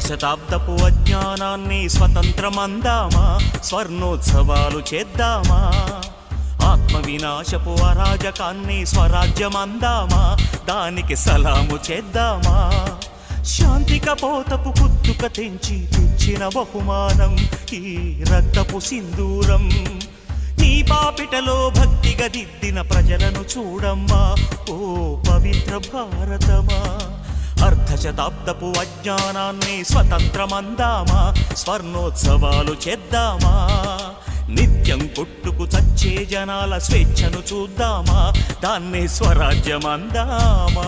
శతాబ్దపు అజ్ఞానాన్ని స్వతంత్రమందామా, స్వర్ణోత్సవాలు చేద్దామా. ఆత్మ వినాశపు అరాజకాన్ని స్వరాజ్యమందామా, దానికి సలాము చేద్దామా. శాంతిక పోతపు కుత్తుక తెచ్చిన బహుమానం ఈ రక్తపు సింధూరం. నీ పాపిటలో భక్తిగా దిద్దిన ప్రజలను చూడమ్మా, ఓ పవిత్ర భారతమా. అర్ధశతాబ్దపు అజ్ఞానాన్ని స్వతంత్రమందామా, స్వర్ణోత్సవాలు చేద్దామా. నిత్యం కొట్టుకు చచ్చే జనాల స్వేచ్ఛను చూద్దామా, దాన్ని స్వరాజ్యమందామా.